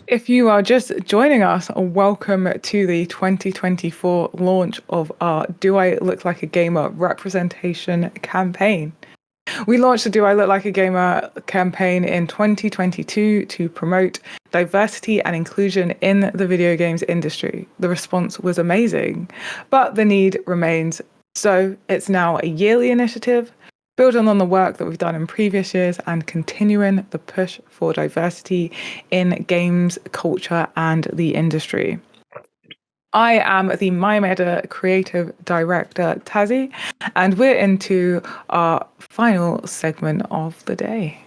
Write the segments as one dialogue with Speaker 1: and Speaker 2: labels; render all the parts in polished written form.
Speaker 1: If you are just joining us, welcome to the 2024 launch of our Do I Look Like a Gamer representation campaign. We launched the Do I Look Like a Gamer campaign in 2022 to promote diversity and inclusion in the video games industry. The response was amazing, but the need remains. So it's now a yearly initiative, building on the work that we've done in previous years and continuing the push for diversity in games, culture, and the industry. I am the mayamada creative director, Tazziii, and we're into our final segment of the day.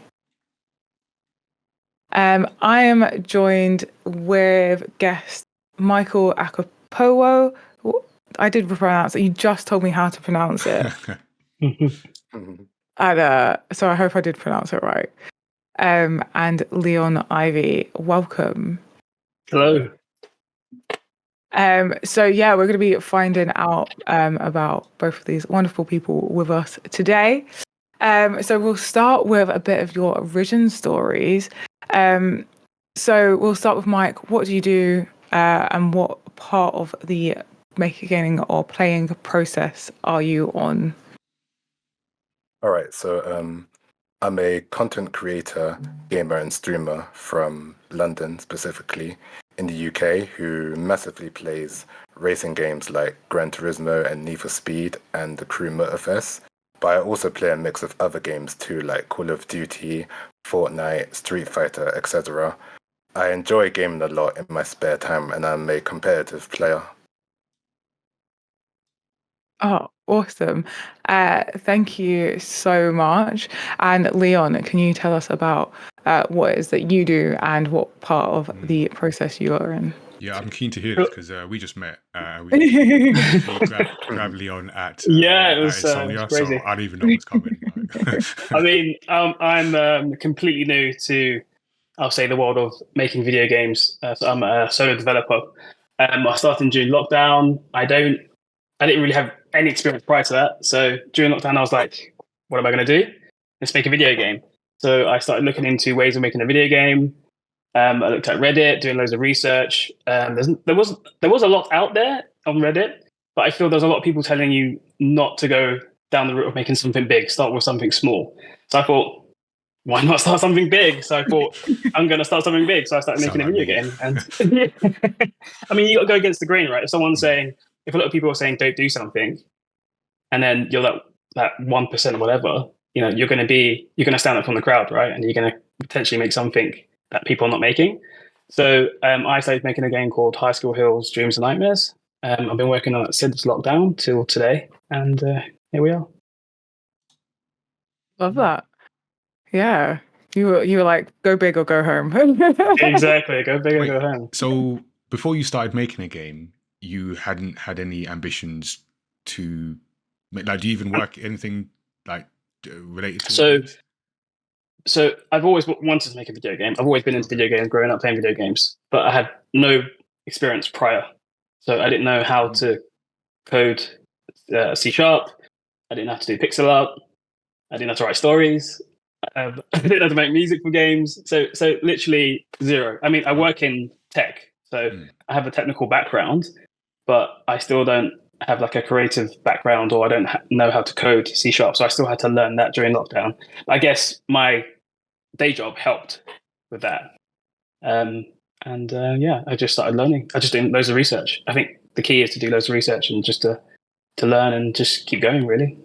Speaker 1: I am joined with guest Michael Akapowo. I did pronounce it. You just told me how to pronounce it. And so I hope I did pronounce it right. And Leon Ivy, welcome.
Speaker 2: Hello.
Speaker 1: So yeah, we're going to be finding out about both of these wonderful people with us today. So we'll start with a bit of your origin stories. So we'll start with Mike. What do you do, and what part of the making or playing process are you on?
Speaker 3: All right, so I'm a content creator, gamer, and streamer from London, specifically in the UK, who massively plays racing games like Gran Turismo and Need for Speed and the Crew Motorfest. But I also play a mix of other games too, like Call of Duty, Fortnite, Street Fighter, etc. I enjoy gaming a lot in my spare time, and I'm a competitive player.
Speaker 1: Oh, awesome. Thank you so much. And Leon, can you tell us about what it is that you do and what part of the process you are in?
Speaker 4: Yeah, I'm keen to hear this because we just met. We grabbed Leon at
Speaker 2: it was
Speaker 4: Insomnia,
Speaker 2: crazy.
Speaker 4: so I don't even know what's coming.
Speaker 2: I mean, I'm completely new to, I'll say, the world of making video games. So I'm a solo developer. I started during lockdown. I didn't really have any experience prior to that. So during lockdown, I was like, what am I going to do? Let's make a video game. So I started looking into ways of making a video game. I looked at Reddit, doing loads of research. There was a lot out there on Reddit, but I feel there's a lot of people telling you not to go down the route of making something big. Start with something small. So I thought, why not start something big? So I thought, I'm going to start something big. So I started making a video game. And I mean, you got to go against the grain, right? If someone's saying, if a lot of people are saying don't do something, and then you're that 1% or whatever, you're going to stand up from the crowd, right? And you're going to potentially make something that people are not making. So I started making a game called High School Hills, Dreams and Nightmares. I've been working on it since lockdown till today, and here we are.
Speaker 1: Love that. Yeah, you were like, go big or go home.
Speaker 2: Exactly, go big or go home.
Speaker 4: So before you started making a game, you hadn't had any ambitions to make, like, do you even work anything like related to it?
Speaker 2: So I've always wanted to make a video game. I've always been into video games, growing up playing video games, but I had no experience prior. So I didn't know how to code C#. I didn't know how to do pixel art. I didn't know how to write stories. I didn't know how to make music for games. So literally zero. I mean, I work in tech, so I have a technical background, but I still don't have like a creative background, or I don't know how to code C#. So I still had to learn that during lockdown. I guess my day job helped with that. I just started learning. I just did loads of research. I think the key is to do loads of research and just to learn and just keep going, really.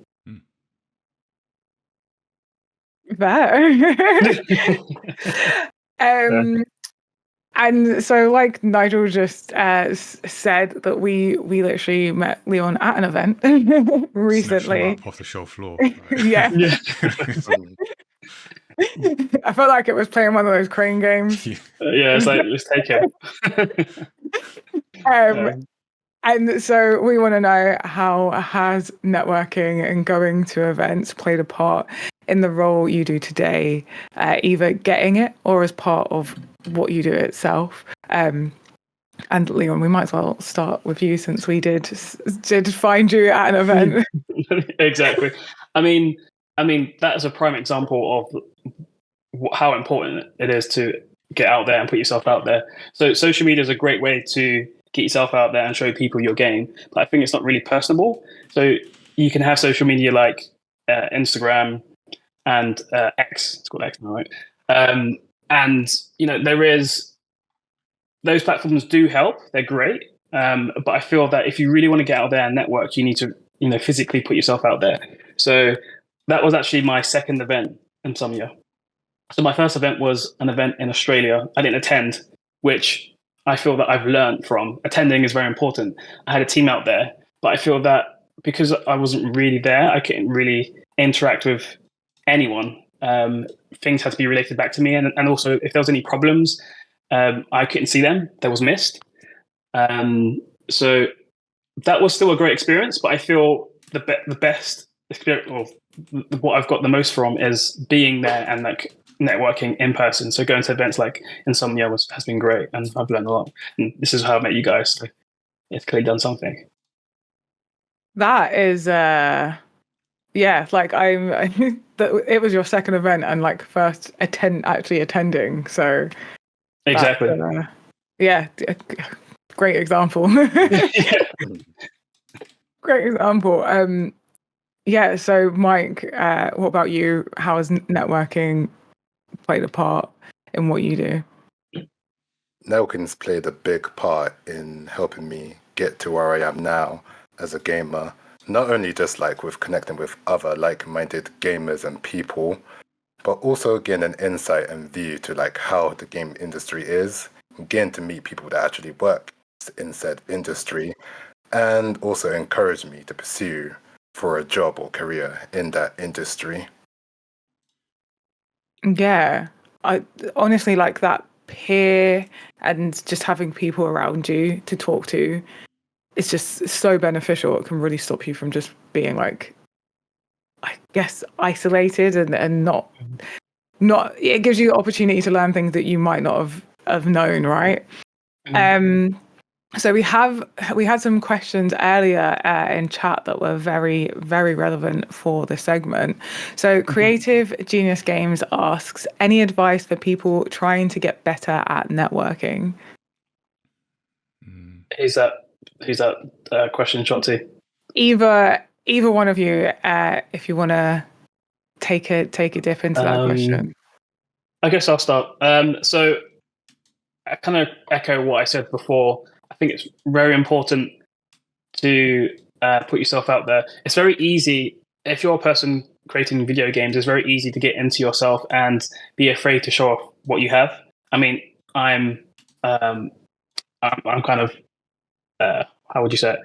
Speaker 1: And so, like Nigel just said, that we literally met Leon at an event recently.
Speaker 4: Off the show floor.
Speaker 1: Right? Yeah. I felt like it was playing one of those crane games.
Speaker 2: It's like, let's take it.
Speaker 1: And so we want to know, how has networking and going to events played a part in the role you do today, either getting it or as part of what you do itself? And Leon, we might as well start with you, since we did find you at an event.
Speaker 2: Exactly. I mean that is a prime example of how important it is to get out there and put yourself out there. So social media is a great way to get yourself out there and show people your game. But I think it's not really personable. So you can have social media like Instagram and X. It's called X now, right? And there is those platforms do help. They're great. But I feel that if you really want to get out there and network, you need to physically put yourself out there. So that was actually my second event in some year. So my first event was an event in Australia. I didn't attend, which I feel that I've learned from. Attending is very important. I had a team out there, but I feel that because I wasn't really there, I couldn't really interact with anyone. Things had to be related back to me. And also, if there was any problems, I couldn't see them. There was missed. So that was still a great experience, but I feel the best experience, or what I've got the most from, is being there and like networking in person. So going to events like Insomnia has been great, and I've learned a lot. And this is how I met you guys. So it's clearly done something.
Speaker 1: That is, like it was your second event and like first actually attending. So
Speaker 2: exactly,
Speaker 1: great example. Great example. So Mike, what about you? How has networking played a part in what you do?
Speaker 3: Networking's played a big part in helping me get to where I am now as a gamer. Not only just like with connecting with other like-minded gamers and people, but also getting an insight and view to like how the game industry is, getting to meet people that actually work in said industry, and also encourage me to pursue for a job or career in that industry.
Speaker 1: Yeah, I honestly like that peer and just having people around you to talk to. It's just so beneficial. It can really stop you from just being like, I guess, isolated and not. It gives you the opportunity to learn things that you might not have known, right? Mm-hmm. So we had some questions earlier in chat that were very, very relevant for this segment. So Creative Genius Games asks, any advice for people trying to get better at networking?
Speaker 2: Who's that question shot to?
Speaker 1: Either one of you, if you want to take a dip into that question.
Speaker 2: I guess I'll start. So I kind of echo what I said before. I think it's very important to put yourself out there. It's very easy, if you're a person creating video games, it's very easy to get into yourself and be afraid to show off what you have. I mean, I'm kind of, how would you say it?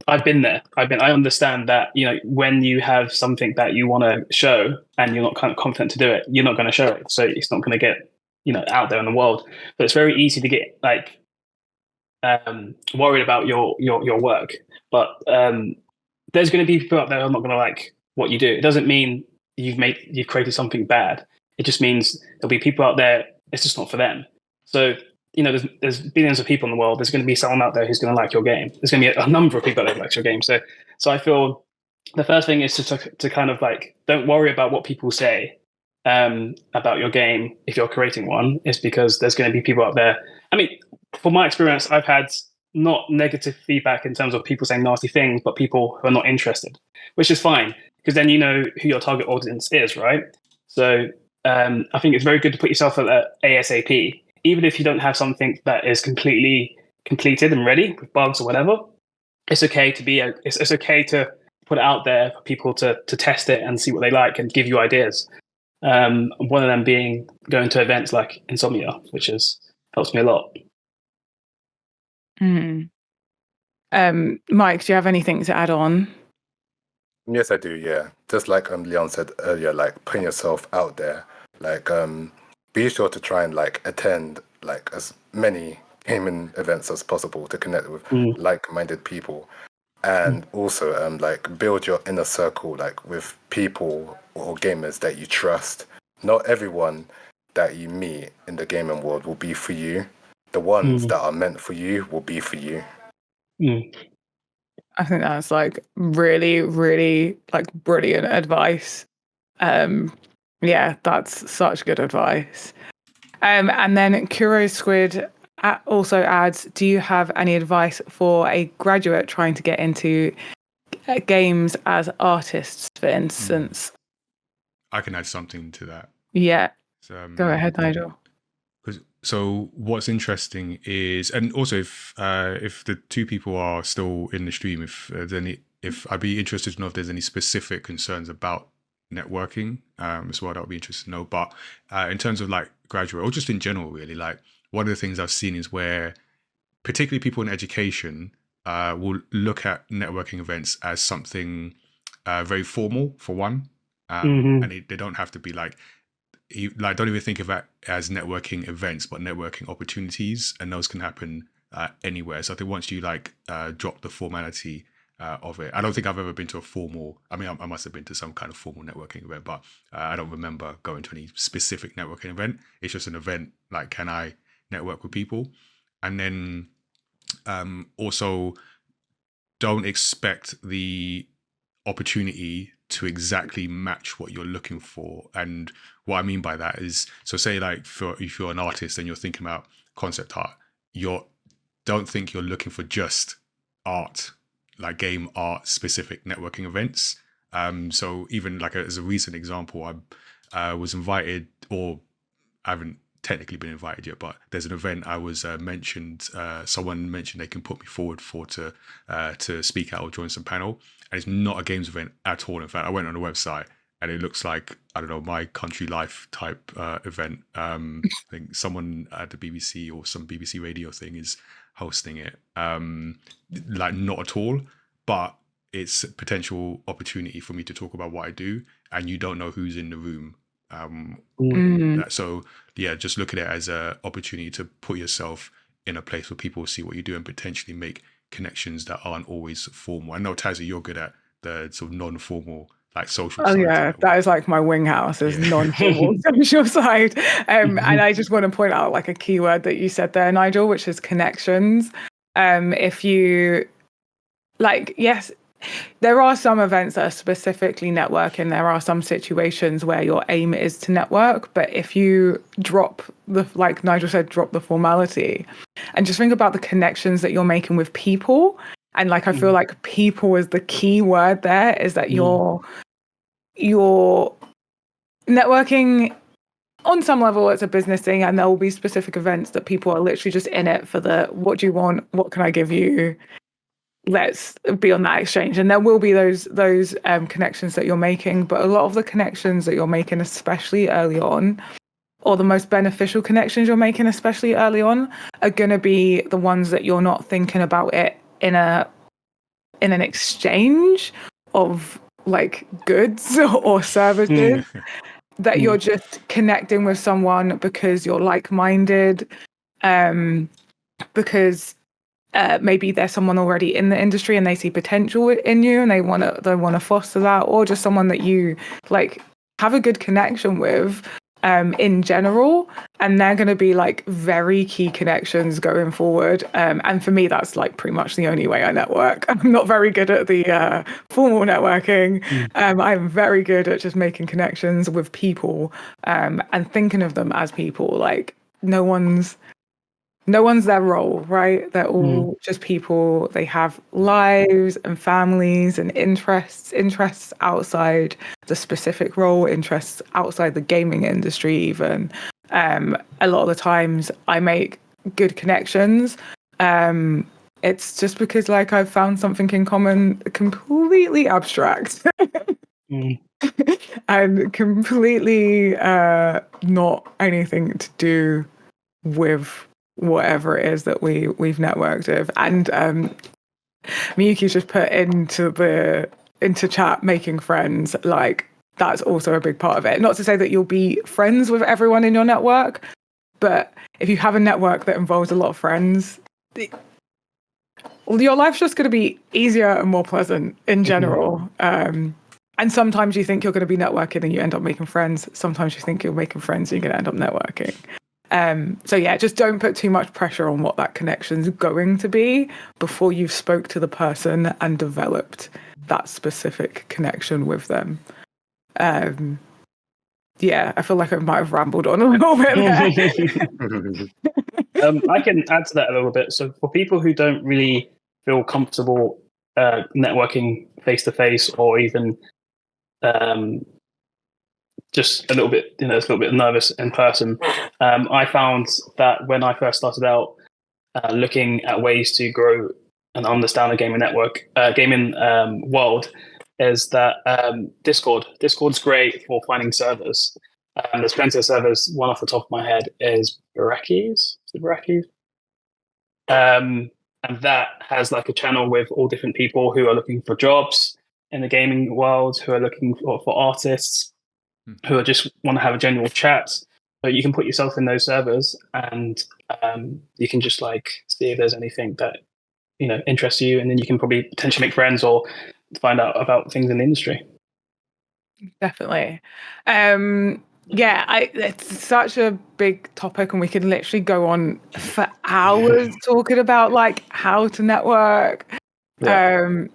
Speaker 2: I've been there. I understand that, when you have something that you want to show and you're not kind of confident to do it, you're not going to show it. So it's not going to get, out there in the world. But it's very easy to get like worried about your work. But there's going to be people out there who are not going to like what you do. It doesn't mean you've created something bad. It just means there'll be people out there, it's just not for them. So there's billions of people in the world. There's going to be someone out there who's going to like your game. There's going to be a number of people that like your game. So I feel the first thing is to kind of like, don't worry about what people say about your game if you're creating one. It's because there's going to be people out there. I mean, from my experience, I've had not negative feedback in terms of people saying nasty things, but people who are not interested, which is fine because then you know who your target audience is, right? So I think it's very good to put yourself at ASAP. Even if you don't have something that is completely completed and ready with bugs or whatever, it's okay to it's okay to put it out there for people to test it and see what they like and give you ideas. One of them being going to events like Insomnia, which helps me a lot.
Speaker 1: Mike, do you have anything to add on?
Speaker 3: Yes, I do. Yeah, just like Leon said earlier, like putting yourself out there, like be sure to try and like attend like as many gaming events as possible to connect with like-minded people, and also like build your inner circle like with people or gamers that you trust. Not everyone that you meet in the gaming world will be for you. The ones that are meant for you will be for you.
Speaker 1: I think that's like really, really like brilliant advice. Yeah, that's such good advice. And then Kuro Squid also adds, do you have any advice for a graduate trying to get into games as artists, for instance?
Speaker 4: I can add something to that.
Speaker 1: Yeah.
Speaker 4: So,
Speaker 1: Go ahead, Nigel.
Speaker 4: So what's interesting is, and also if the two people are still in the stream, if I'd be interested to know if there's any specific concerns about networking as well, that would be interesting to know. But in terms of like graduate or just in general, really, like one of the things I've seen is where particularly people in education will look at networking events as something very formal for one, and they don't have to be like don't even think of it as networking events, but networking opportunities, and those can happen anywhere. So I think once you drop the formality of it, I don't think I've ever been to a formal. I mean, I must have been to some kind of formal networking event, but I don't remember going to any specific networking event. It's just an event. Like, can I network with people? And then also don't expect the opportunity to exactly match what you're looking for. And what I mean by that is, so say if you're an artist and you're thinking about concept art, don't think you're looking for just art, like game art specific networking events. So even as a recent example, I was invited, or I haven't technically been invited yet, but there's an event I was mentioned. Someone mentioned they can put me forward to speak out or join some panel, and it's not a games event at all. In fact, I went on the website and it looks like, I don't know, My Country Life type event. I think someone at the BBC or some BBC radio thing is hosting it. Not at all, but it's a potential opportunity for me to talk about what I do, and you don't know who's in the room. So yeah, just look at it as an opportunity to put yourself in a place where people see what you do and potentially make connections that aren't always formal. I know, Tazziii, you're good at the sort of non-formal, like social side.
Speaker 1: Yeah, that is like my wing house, is non-formal social side. And I just want to point out like a keyword that you said there, Nigel, which is connections. If you yes, there are some events that are specifically networking. There are some situations where your aim is to network, but if you drop like Nigel said, drop the formality and just think about the connections that you're making with people. And I feel like people is the key word there, is that you're networking on some level. It's a business thing, and there will be specific events that people are literally just in it for the, what do you want? What can I give you? Let's be on that exchange. And there will be those connections that you're making, but a lot of the connections that you're making, especially early on, or the most beneficial connections you're making, especially early on, are going to be the ones that you're not thinking about it in an exchange of like goods or services, that you're just connecting with someone because you're like-minded, because maybe there's someone already in the industry and they see potential in you and they want to foster that, or just someone that you have a good connection with in general, and they're going to be very key connections going forward. And for me, that's pretty much the only way I network. I'm not very good at the formal networking. I'm very good at just making connections with people and thinking of them as people. No one's their role, right? They're all just people. They have lives and families and interests outside the specific role, interests outside the gaming industry even. A lot of the times I make good connections. It's just because I've found something in common, completely abstract and completely not anything to do with whatever it is that we've networked with. And Miyuki's just put into chat, making friends, that's also a big part of it. Not to say that you'll be friends with everyone in your network, but if you have a network that involves a lot of friends, your life's just going to be easier and more pleasant in general. And sometimes you think you're going to be networking and you end up making friends. Sometimes you think you're making friends and you're going to end up networking. So yeah, just don't put too much pressure on what that connection's going to be before you've spoke to the person and developed that specific connection with them. yeah, I feel like I might have rambled on a little bit there.
Speaker 2: I can add to that a little bit. So for people who don't really feel comfortable networking face to face, or even just a little bit, a little bit nervous in person, I found that when I first started out looking at ways to grow and understand the gaming world, is that Discord's great for finding servers. There's plenty of servers. One off the top of my head is Baraki's. Is it Baraki's? And that has like a channel with all different people who are looking for jobs in the gaming world, who are looking for artists, who are just want to have a general chat. So you can put yourself in those servers, and you can just like see if there's anything that interests you, and then you can probably potentially make friends or find out about things in the industry.
Speaker 1: Definitely. It's such a big topic, and we could literally go on for hours talking about like how to network. Yeah.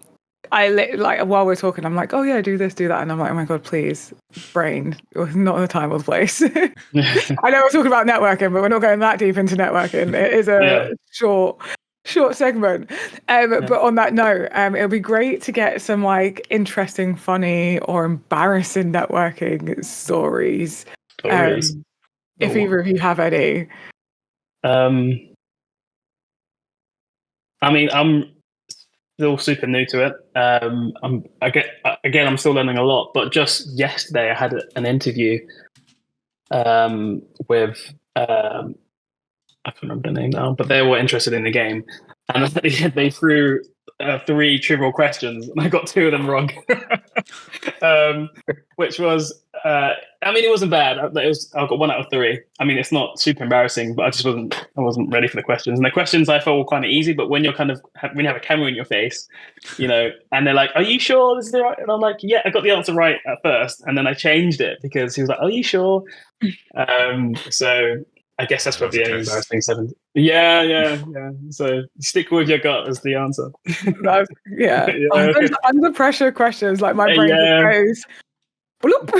Speaker 1: While we're talking, I'm like, oh yeah, do this, do that, and I'm like, oh my god, please, brain, not the time or the place. I know we're talking about networking, but we're not going that deep into networking. It is a short segment. But on that note, it'll be great to get some like interesting, funny, or embarrassing networking stories. If either of you have any.
Speaker 2: I mean, I'm still super new to it. I'm still learning a lot. But just yesterday, I had an interview with I can't remember the name now, but they were interested in the game, and they threw 3 trivial questions, and I got 2 of them wrong. Which was, it wasn't bad. I got 1 out of 3. I mean, it's not super embarrassing, but I wasn't ready for the questions. And the questions I felt were kind of easy, but when when you have a camera in your face, and they're like, "Are you sure this is the right?" And I'm like, "Yeah, I got the answer right at first," and then I changed it because he was like, "Are you sure?" So I guess that's probably an embarrassing 7. Yeah. So stick with your gut as the answer.
Speaker 1: Those under pressure questions, like my brain just goes, bloop.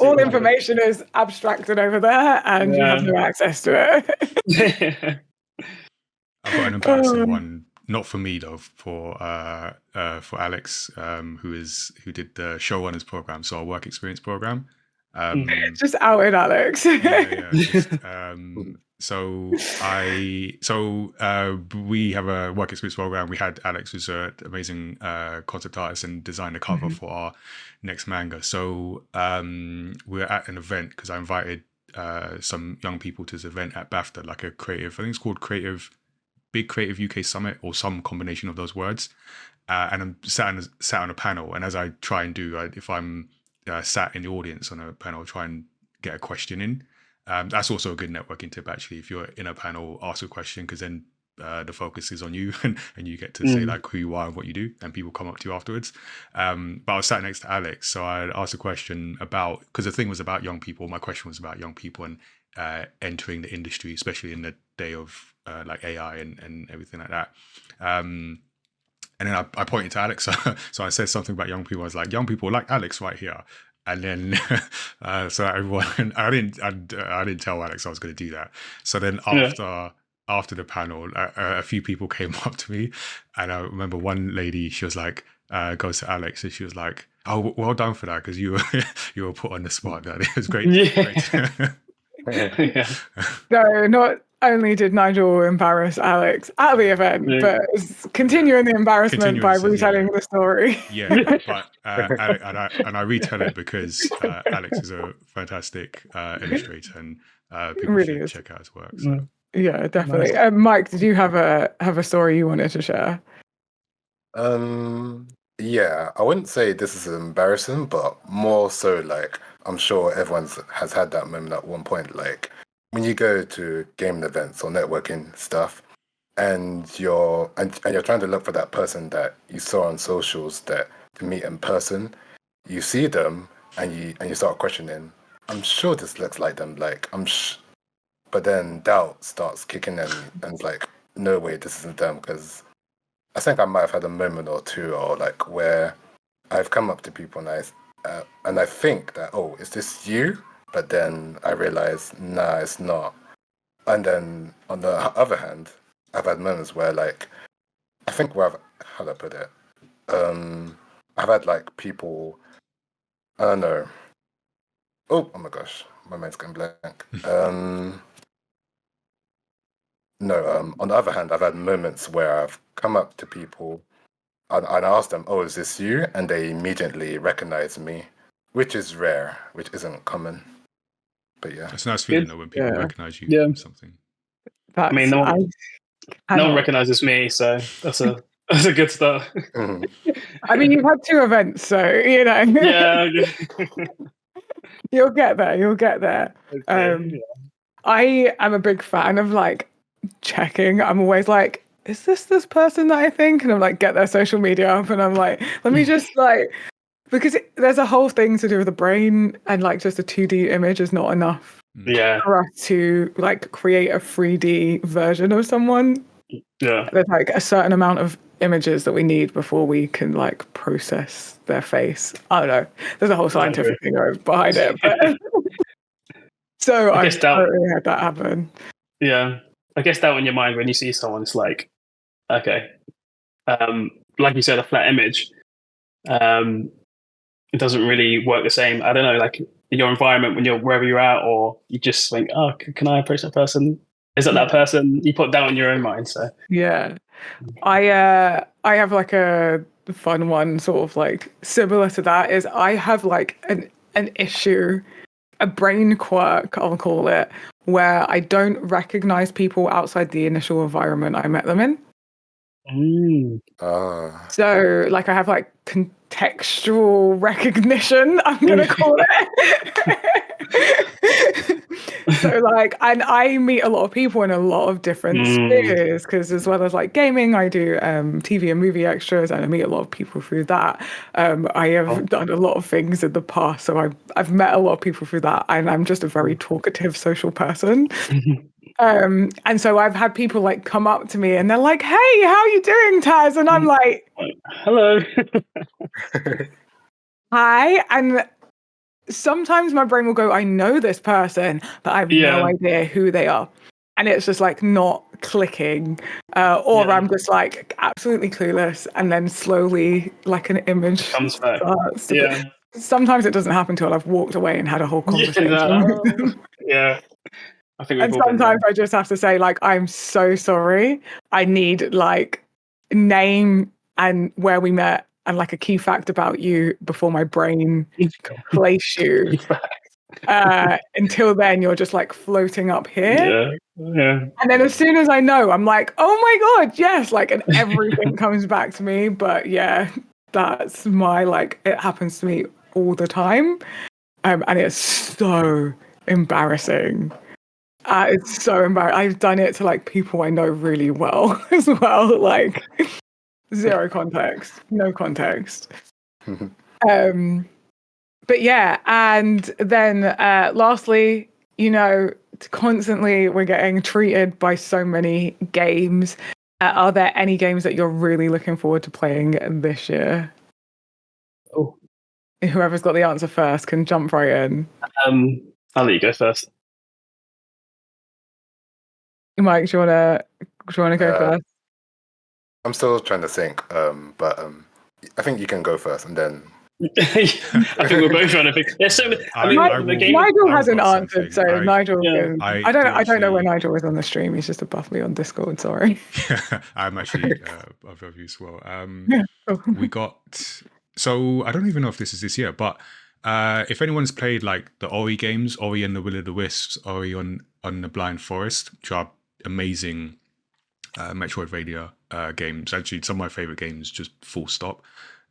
Speaker 1: All information is abstracted over there, and you have no access to
Speaker 4: it. I've got an embarrassing one, not for me though, for Alex, who did the showrunners program, so our work experience program.
Speaker 1: Just outed Alex.
Speaker 4: We have a work experience program. We had Alex, who's an amazing concept artist, and designed a cover for our next manga. So we were at an event because I invited some young people to this event at BAFTA, like a creative, I think it's called Big Creative UK Summit, or some combination of those words. And I'm sat on a panel, and as I try and do, if I'm sat in the audience on a panel, try and get a question in. That's also a good networking tip, actually. If you're in a panel, ask a question, because then the focus is on you, and you get to say like who you are and what you do, and people come up to you afterwards. But I was sat next to Alex, so I asked a question about, because the thing was about young people. My question was about young people and entering the industry, especially in the day of like AI and everything like that. And then I pointed to Alex, so I said something about young people. I was like, young people like Alex right here. And then, so everyone, I didn't tell Alex I was going to do that. So then after the panel, a few people came up to me, and I remember one lady, she was like, goes to Alex, and she was like, "Oh, well done for that, because you were put on the spot. That it was great."
Speaker 1: No, not only did Nigel embarrass Alex at the event, but continuing the embarrassment by retelling the story.
Speaker 4: But I retell it because Alex is a fantastic illustrator, and people really should check out his work. So.
Speaker 1: Yeah, definitely. Nice. Mike, did you have a story you wanted to share?
Speaker 3: Yeah, I wouldn't say this is embarrassing, but more so like I'm sure everyone has had that moment at one point, like when you go to gaming events or networking stuff, and you're trying to look for that person that you saw on socials that to meet in person. You see them and you start questioning, I'm sure this looks like them, like but then doubt starts kicking in, and it's like, no way, this isn't them. Because I think I might have had a moment or two, or like where I've come up to people and and I think that, oh, is this you? But then I realize, nah, it's not. And then on the other hand, I've had moments where, like, I think how do I put it? I've had like people, I don't know. Oh my gosh, my mind's going blank. No, on the other hand, I've had moments where I've come up to people and asked them, oh, is this you? And they immediately recognize me, which is rare, which isn't common. But yeah.
Speaker 4: It's a nice feeling though when people recognize you
Speaker 2: Yeah.
Speaker 4: for something.
Speaker 1: That's,
Speaker 2: I mean, no one recognizes me, so that's a good start.
Speaker 3: Mhm.
Speaker 1: I mean, you've had 2 events, so you know.
Speaker 2: Yeah.
Speaker 1: You'll get there. You'll get there.
Speaker 2: Okay,
Speaker 1: I am a big fan of like checking. I'm always like, is this person that I think? And I'm like, get their social media up, and I'm like, let me just like, because there's a whole thing to do with the brain, and like just a 2D image is not enough
Speaker 2: Yeah.
Speaker 1: for us to like create a 3D version of someone.
Speaker 2: Yeah.
Speaker 1: There's like a certain amount of images that we need before we can like process their face. I don't know. There's a whole scientific thing behind it. But so I've totally had that happen.
Speaker 2: Yeah. I guess that in your mind when you see someone, it's like, okay. Like you said, a flat image. It doesn't really work the same. I don't know, like in your environment when you're wherever you're at, or you just think, oh, can I approach that person? Is that person? You put down in your own mind. So
Speaker 1: yeah, I have like a fun one, sort of like similar to that. Is I have like an issue, a brain quirk, I'll call it, where I don't recognize people outside the initial environment I met them in. So like I have like contextual recognition, I'm gonna call it. So like, and I meet a lot of people in a lot of different spheres, because as well as like gaming, I do TV and movie extras, and I meet a lot of people through that. I have done a lot of things in the past, so I've met a lot of people through that, and I'm just a very talkative social person. And so I've had people like come up to me and they're like, hey, how are you doing, Taz? And I'm like,
Speaker 2: hello.
Speaker 1: Hi. And sometimes my brain will go, I know this person, but I have no idea who they are. And it's just like not clicking. Or I'm just like absolutely clueless. And then slowly like an image
Speaker 2: comes back.
Speaker 1: Sometimes it doesn't happen until I've walked away and had a whole conversation with them.
Speaker 2: Yeah. I think
Speaker 1: and sometimes I just have to say, like, I'm so sorry. I need like name and where we met and like a key fact about you before my brain can place you. Until then, you're just like floating up here.
Speaker 2: Yeah.
Speaker 1: And then as soon as I know, I'm like, oh my God, yes. Like, and everything comes back to me. But yeah, that's my like, it happens to me all the time. And it's so embarrassing. It's so embarrassing. I've done it to like people I know really well as well. Like zero context, no context. But yeah, and then lastly, you know, constantly we're getting treated by so many games. Are there any games that you're really looking forward to playing this year?
Speaker 2: Oh,
Speaker 1: whoever's got the answer first can jump right in.
Speaker 2: I'll let you go first.
Speaker 1: Mike, do you wanna go first?
Speaker 3: I'm still trying to think, but I think you can go first, and then.
Speaker 2: I think we're both trying to think. There's so many.
Speaker 1: Nigel hasn't answered, so Nigel.
Speaker 2: Yeah.
Speaker 1: I don't know where Nigel is on the stream. He's just above me on Discord. Sorry.
Speaker 4: I'm actually above you as well. We got. So I don't even know if this is this year, but if anyone's played like the Ori games, Ori and the Will of the Wisps, Ori on the Blind Forest, which are amazing Metroidvania games. Actually, some of my favorite games, just full stop.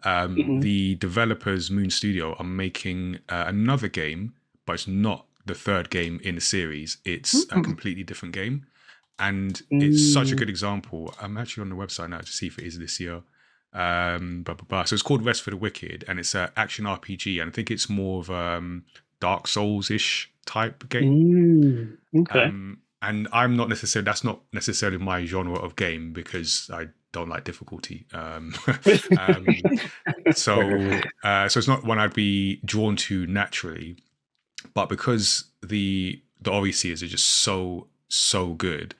Speaker 4: The developers Moon Studio are making another game, but it's not the third game in the series. It's a completely different game, and it's such a good example. I'm actually on the website now to see if it is this year. So it's called Rest for the Wicked, and it's an action RPG, and I think it's more of Dark Souls-ish type game.
Speaker 2: Okay.
Speaker 4: And I'm not necessarily, that's not necessarily my genre of game, because I don't like difficulty. So it's not one I'd be drawn to naturally, but because the OECs are just so good,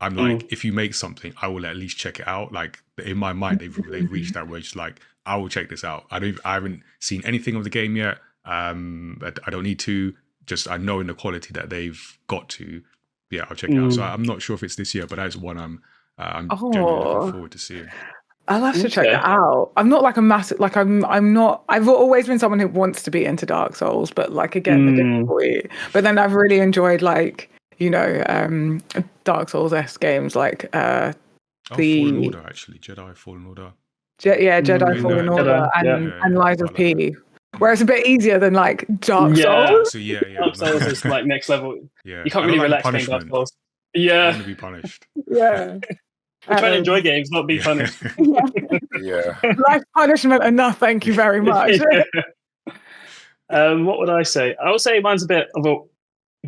Speaker 4: I'm like, if you make something, I will at least check it out. Like in my mind, they've reached that where it's like, I will check this out. I haven't seen anything of the game yet. But I don't need to. Just I know in the quality that they've got to. Yeah, I'll check it out. So I'm not sure if it's this year, but that's one I'm generally looking forward to seeing.
Speaker 1: I'll have to check that out. I'm not like a massive, like I'm not, I've always been someone who wants to be into Dark Souls, but like again, the difficulty. But then I've really enjoyed like, Dark Souls-esque games like
Speaker 4: Fallen Order, actually. Jedi Fallen Order.
Speaker 1: Jedi Fallen Order and Lies of P. Where it's a bit easier than like Dark Souls.
Speaker 4: So
Speaker 2: Dark Souls is like next level.
Speaker 4: Yeah.
Speaker 2: You can't really relax playing Dark Souls. Yeah.
Speaker 4: I want to be punished.
Speaker 1: Yeah.
Speaker 2: We're trying to enjoy games, not be punished.
Speaker 3: Yeah.
Speaker 1: Life punishment enough, thank you very much.
Speaker 2: What would I say? I would say mine's a bit of a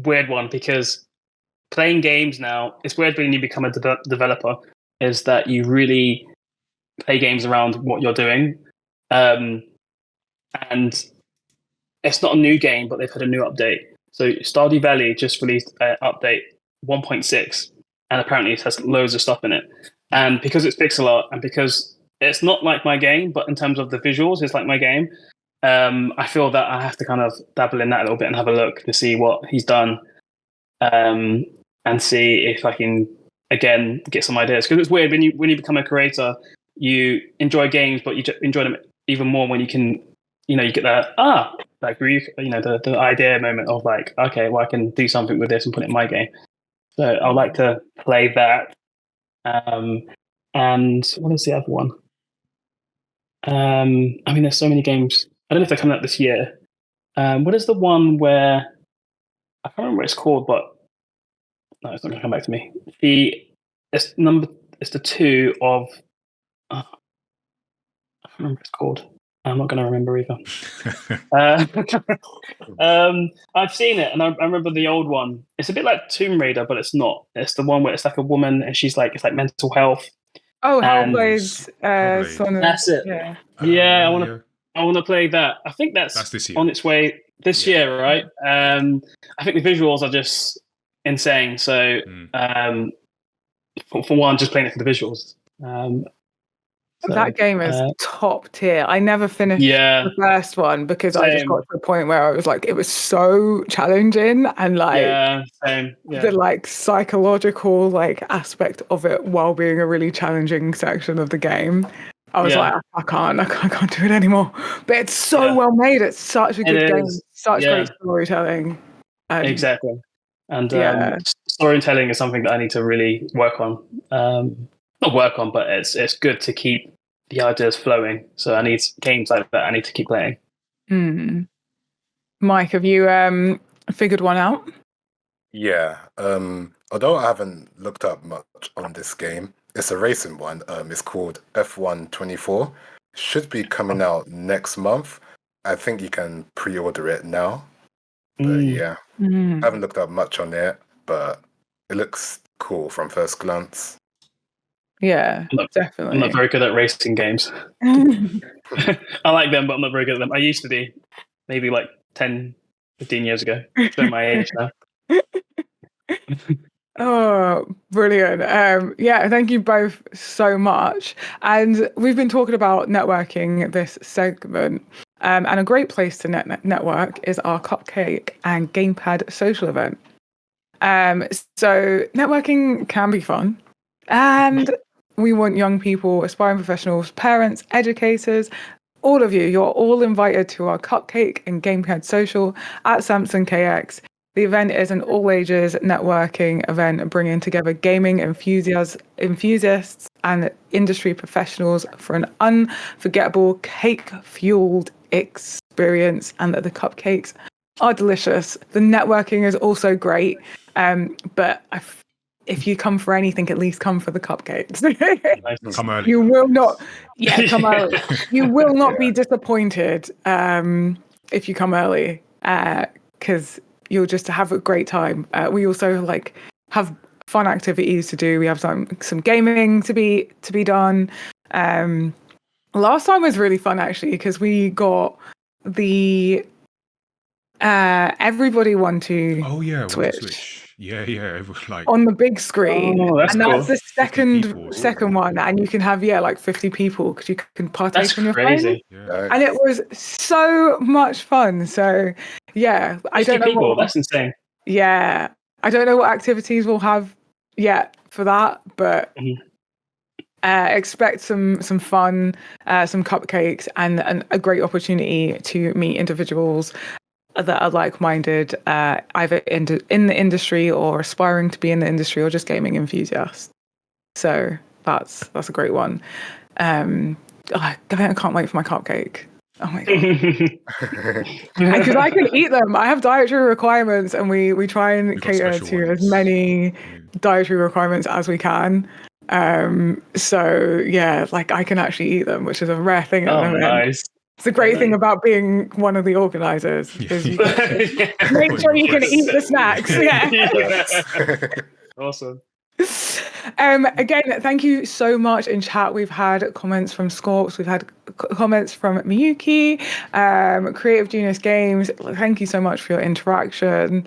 Speaker 2: weird one because playing games now, it's weird when you become a developer, is that you really play games around what you're doing. And it's not a new game, but they've had a new update. So Stardew Valley just released update 1.6, and apparently it has loads of stuff in it. And because it's pixel art, and because it's not like my game, but in terms of the visuals, it's like my game, I feel that I have to kind of dabble in that a little bit and have a look to see what he's done, and see if I can, again, get some ideas. Because it's weird, when you become a creator, you enjoy games, but you enjoy them even more when you can, you get that, like brief, the idea moment of like, okay, well, I can do something with this and put it in my game. So I like to play that. And what is the other one? There's so many games. I don't know if they're coming out this year. What is the one where I can't remember what it's called, but no, it's not going to come back to me. It's the 2 of I can't remember what it's called. I'm not going to remember either. I've seen it, and I remember the old one. It's a bit like Tomb Raider, but it's not. It's the one where it's like a woman, and she's like, it's like mental health.
Speaker 1: Oh, Hellblade's son.
Speaker 2: That's it. Yeah, I want to play that. I think that's
Speaker 4: this year.
Speaker 2: On its way this year, right? I think the visuals are just insane. So, for one, just playing it for the visuals.
Speaker 1: That game is top tier. I never finished the first one because I just got to the point where I was like, it was so challenging, and like the like psychological like aspect of it while being a really challenging section of the game. I was like, I can't do it anymore. But it's so well made. It's such a good game. Such great storytelling.
Speaker 2: Exactly. And storytelling is something that I need to really work on. Not work on, but it's good to keep the ideas flowing. So I need games like that. I need to keep playing.
Speaker 1: Mike, have you figured one out?
Speaker 3: Yeah. Although I haven't looked up much on this game, it's a racing one. It's called F1 24. Should be coming out next month. I think you can pre-order it now. But I haven't looked up much on it, but it looks cool from first glance.
Speaker 1: Yeah, definitely.
Speaker 2: I'm not very good at racing games. I like them, but I'm not very good at them. I used to be, maybe like 10, 15 years ago. It's my age now.
Speaker 1: Oh, brilliant. Thank you both so much. And we've been talking about networking this segment. And a great place to network is our Cupcake and Gamepad social event. So networking can be fun. And we want young people, aspiring professionals, parents, educators, all of you. You're all invited to our Cupcake and Gamepad social at Samson KX. The event is an all-ages networking event bringing together gaming enthusiasts and industry professionals for an unforgettable cake-fueled experience, and that the cupcakes are delicious. The networking is also great, but if you come for anything, at least come for the cupcakes.
Speaker 4: Come early.
Speaker 1: You will not. Yeah, come early. You will not be disappointed if you come early, because you'll just have a great time. We also have fun activities to do. We have some gaming to be done. Last time was really fun actually because we got the everybody won to Twitch.
Speaker 4: Yeah. Like
Speaker 1: on the big screen,
Speaker 2: that's
Speaker 1: and
Speaker 2: cool.
Speaker 1: that's the second one, and you can have like 50 people because you can partake
Speaker 2: That's
Speaker 1: on your
Speaker 2: crazy.
Speaker 1: phone,
Speaker 4: yeah.
Speaker 1: and it was so much fun. So yeah, I don't know
Speaker 2: people.
Speaker 1: what,
Speaker 2: That's insane.
Speaker 1: yeah, I don't know what activities we'll have yet for that, but expect some fun, some cupcakes, and a great opportunity to meet individuals that are like-minded, either in the industry or aspiring to be in the industry or just gaming enthusiasts. So that's a great one. I can't wait for my cupcake. Oh my god! Because I can eat them. I have dietary requirements, and we try and
Speaker 4: We've got
Speaker 1: cater
Speaker 4: special
Speaker 1: to as
Speaker 4: ones.
Speaker 1: many dietary requirements as we can. So yeah, like I can actually eat them, which is a rare thing at the moment.
Speaker 2: Nice.
Speaker 1: It's a great thing about being one of the organisers because you get to make sure you can eat the snacks. Yeah.
Speaker 2: Awesome.
Speaker 1: Again, thank you so much in chat. We've had comments from Scorps, we've had comments from Miyuki, Creative Genius Games. Thank you so much for your interaction.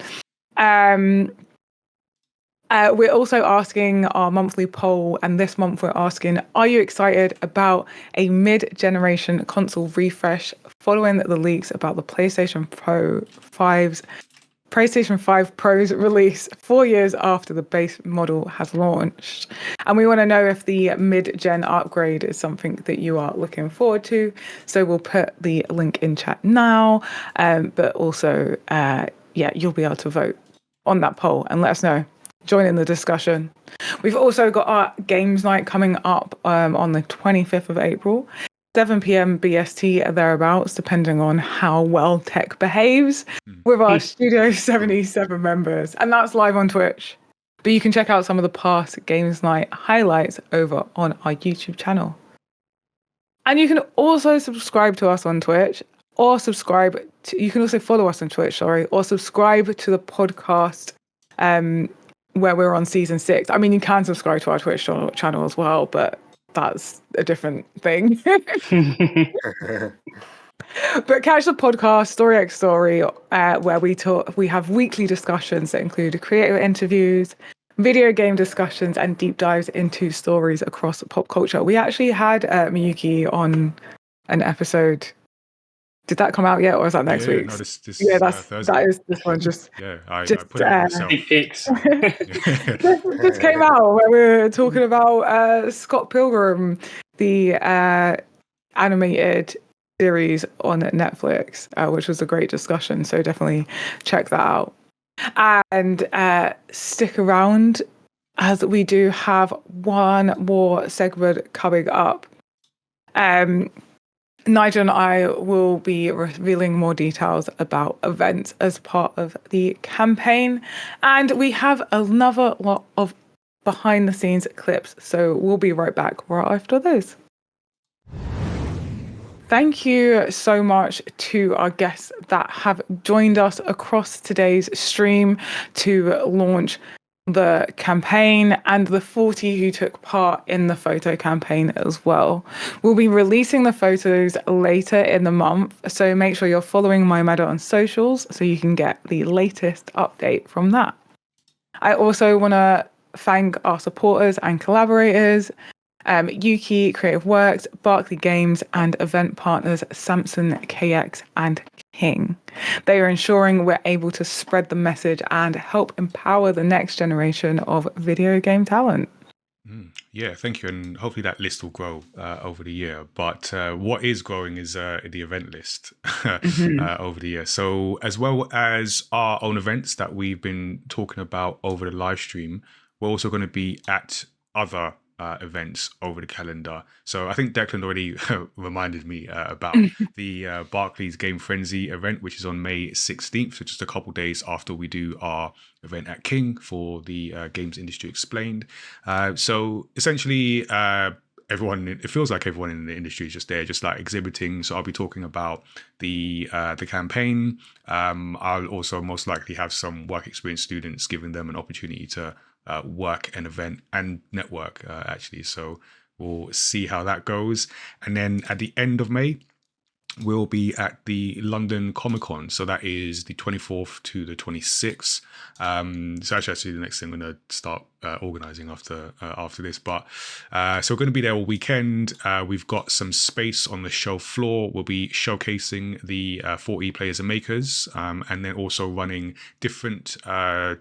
Speaker 1: We're also asking our monthly poll, and this month we're asking, are you excited about a mid-generation console refresh following the leaks about the PlayStation 5 Pro's release 4 years after the base model has launched? And we want to know if the mid-gen upgrade is something that you are looking forward to. So we'll put the link in chat now, but also, you'll be able to vote on that poll and let us know. Join in the discussion. We've also got our games night coming up on the 25th of April, 7 p.m. BST thereabouts, depending on how well tech behaves, with our Studio 77 members. And that's live on Twitch. But you can check out some of the past games night highlights over on our YouTube channel. And you can also subscribe to us on Twitch, or you can also follow us on Twitch, or subscribe to the podcast where we're on season 6. I mean, you can subscribe to our Twitch channel as well, but that's a different thing. But catch the podcast Story X Story, where we have weekly discussions that include creative interviews, video game discussions, and deep dives into stories across pop culture. We actually had Miyuki on an episode. Did that come out yet, or is that next week?
Speaker 4: No, this
Speaker 1: Thursday. That is this one.
Speaker 4: I put it on myself.
Speaker 1: This came out where we were talking about Scott Pilgrim, the animated series on Netflix, which was a great discussion. So definitely check that out. And stick around as we do have one more segment coming up. Nigel and I will be revealing more details about events as part of the campaign. And we have another lot of behind the scenes clips. So we'll be right back right after those. Thank you so much to our guests that have joined us across today's stream to launch the campaign, and the 40 who took part in the photo campaign as well. We'll be releasing the photos later in the month, so make sure you're following mayamada on socials so you can get the latest update from that. I also want to thank our supporters and collaborators, Yuki Creative Works, Barclay Games, and event partners Samson, KX, and King. They are ensuring we're able to spread the message and help empower the next generation of video game talent.
Speaker 4: Yeah, thank you. And hopefully that list will grow over the year. But what is growing is the event list over the year. So as well as our own events that we've been talking about over the live stream, we're also going to be at other events over the calendar. So I think Declan already reminded me about the Barclays Game Frenzy event, which is on May 16th, so just a couple days after we do our event at King for the Games Industry Explained. So essentially, it feels like everyone in the industry is just there, just like exhibiting. So I'll be talking about the campaign. I'll also most likely have some work experience students, giving them an opportunity to work an event and network actually. So we'll see how that goes. And then at the end of May, we'll be at the London Comic Con. So that is the 24th to the 26th. So actually the next thing I'm going to start organizing after this. But so we're going to be there all weekend. We've got some space on the show floor. We'll be showcasing the 4E players and makers, and then also running different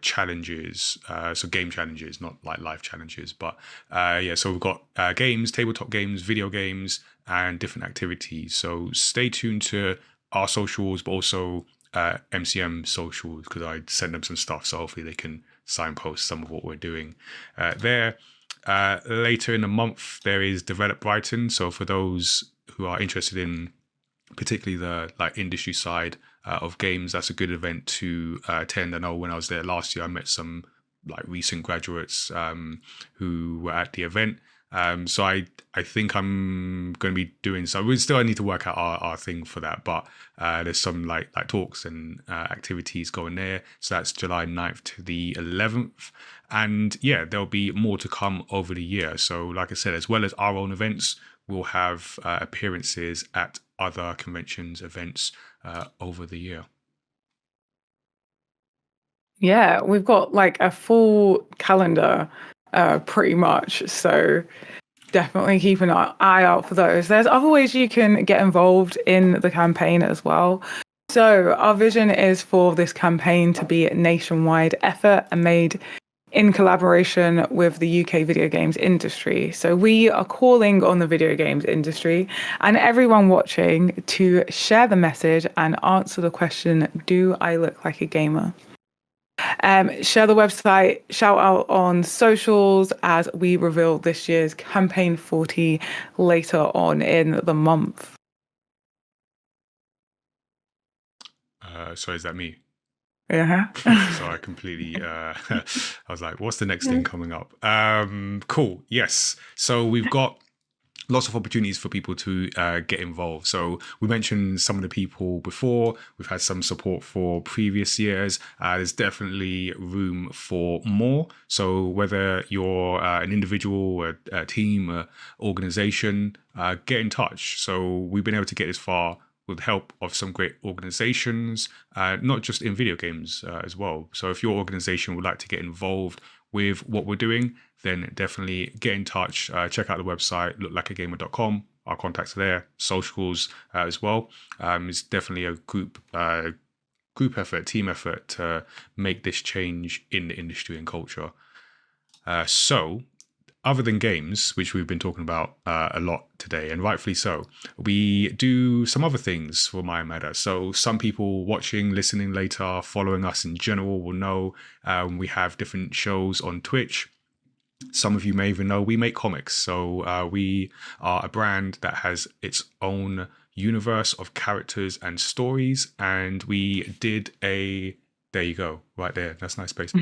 Speaker 4: challenges. So game challenges, not like live challenges. But so we've got games, tabletop games, video games, and different activities. So stay tuned to our socials, but also MCM socials, because I send them some stuff. So hopefully they can signpost some of what we're doing there. Later in the month, there is Develop Brighton. So for those who are interested in particularly the industry side of games, that's a good event to attend. I know when I was there last year, I met some recent graduates who were at the event. So I think I'm going to be doing so. We still need to work out our thing for that, but there's some like talks and activities going there. So that's July 9th to the 11th. And yeah, there'll be more to come over the year. So like I said, as well as our own events, we'll have appearances at other conventions, events over the year.
Speaker 1: Yeah, we've got a full calendar pretty much. So definitely keep an eye out for those. There's other ways you can get involved in the campaign as well. So our vision is for this campaign to be a nationwide effort and made in collaboration with the UK video games industry. So we are calling on the video games industry and everyone watching to share the message and answer the question, do I look like a gamer? Share the website, shout out on socials as we reveal this year's Campaign 40 later on in the month.
Speaker 4: So is that me?
Speaker 1: Yeah.
Speaker 4: So I completely, I was like, what's the next thing coming up? Cool. Yes. So we've got lots of opportunities for people to get involved. So we mentioned some of the people before. We've had some support for previous years. There's definitely room for more. So whether you're an individual, a team, an organization, get in touch. So we've been able to get this far with the help of some great organizations, not just in video games as well. So if your organization would like to get involved with what we're doing, then definitely get in touch. Check out the website, looklikeagamer.com. Our contacts are there, socials as well. It's definitely a group effort, team effort to make this change in the industry and culture. So other than games, which we've been talking about a lot today, and rightfully so, we do some other things for mayamada. So some people watching, listening later, following us in general will know we have different shows on Twitch. Some of you may even know we make comics. So we are a brand that has its own universe of characters and stories. And we did there you go, right there. That's nice space.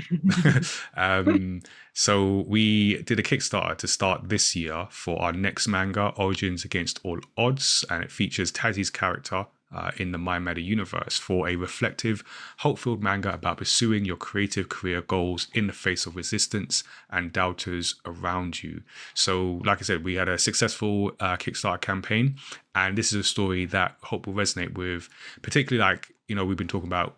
Speaker 4: So we did a Kickstarter to start this year for our next manga, Origins Against All Odds. And it features Tazzii's character in the mayamada universe for a reflective, hope-filled manga about pursuing your creative career goals in the face of resistance and doubters around you. So, like I said, we had a successful Kickstarter campaign, and this is a story that I hope will resonate with, particularly we've been talking about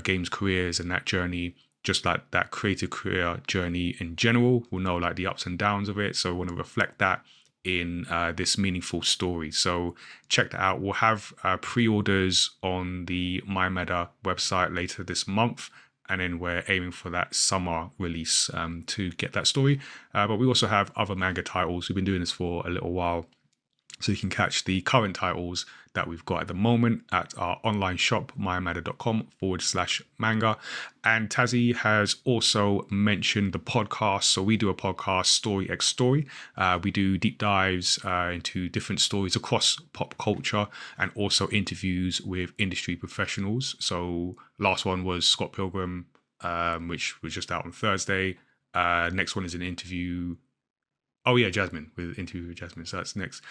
Speaker 4: games careers and that journey, just like that creative career journey in general. We'll know the ups and downs of it. So I want to reflect that in this meaningful story. So check that out. We'll have pre-orders on the mayamada website later this month, and then we're aiming for that summer release to get that story. But we also have other manga titles. We've been doing this for a little while, so you can catch the current titles that we've got at the moment at our online shop, mayamada.com/manga. And Tazziii has also mentioned the podcast. So we do a podcast, Story X Story. We do deep dives into different stories across pop culture and also interviews with industry professionals. So last one was Scott Pilgrim, which was just out on Thursday. Next one is an interview. Oh yeah, Jasmine, with interview with Jasmine. So that's next.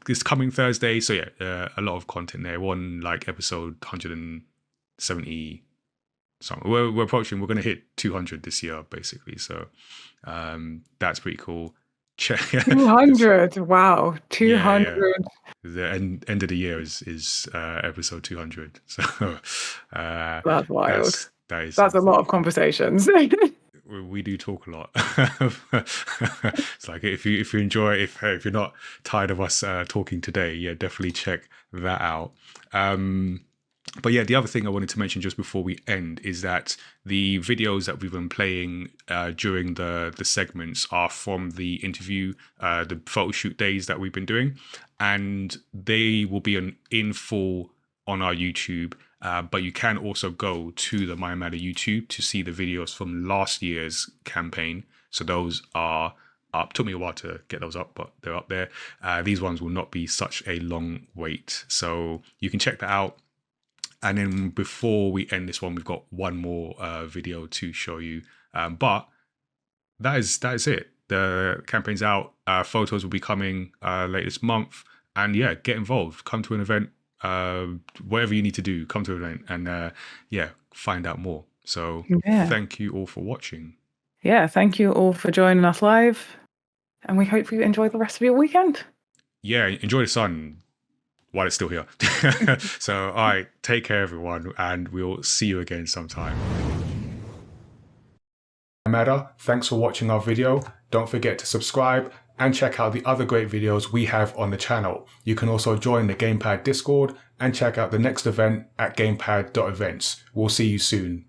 Speaker 4: This coming Thursday. So yeah, a lot of content there. One episode 170 something. We're approaching. We're going to hit 200 this year, basically. So that's pretty cool. Check
Speaker 1: 200. Wow, 200.
Speaker 4: Yeah. The end of the year is episode 200. So
Speaker 1: That's wild.
Speaker 4: That's
Speaker 1: a lot of conversations.
Speaker 4: We do talk a lot. It's like if you enjoy, if you're not tired of us talking today, yeah, definitely check that out. But yeah, the other thing I wanted to mention just before we end is that the videos that we've been playing during the segments are from the interview, the photo shoot days that we've been doing, and they will be in full on our YouTube. But you can also go to the mayamada YouTube to see the videos from last year's campaign. So those are up. Took me a while to get those up, but they're up there. These ones will not be such a long wait. So you can check that out. And then before we end this one, we've got one more video to show you. But that is it. The campaign's out. Photos will be coming later this month. And yeah, get involved. Come to an event. Whatever you need to do, come to an event and find out more. So thank you all for watching.
Speaker 1: Yeah, thank you all for joining us live. And we hope you enjoy the rest of your weekend.
Speaker 4: Yeah, enjoy the sun while it's still here. So, all right, take care, everyone, and we'll see you again sometime. Mayamada, thanks for watching our video. Don't forget to subscribe and check out the other great videos we have on the channel. You can also join the Gamepad Discord and check out the next event at gamepad.events. We'll see you soon.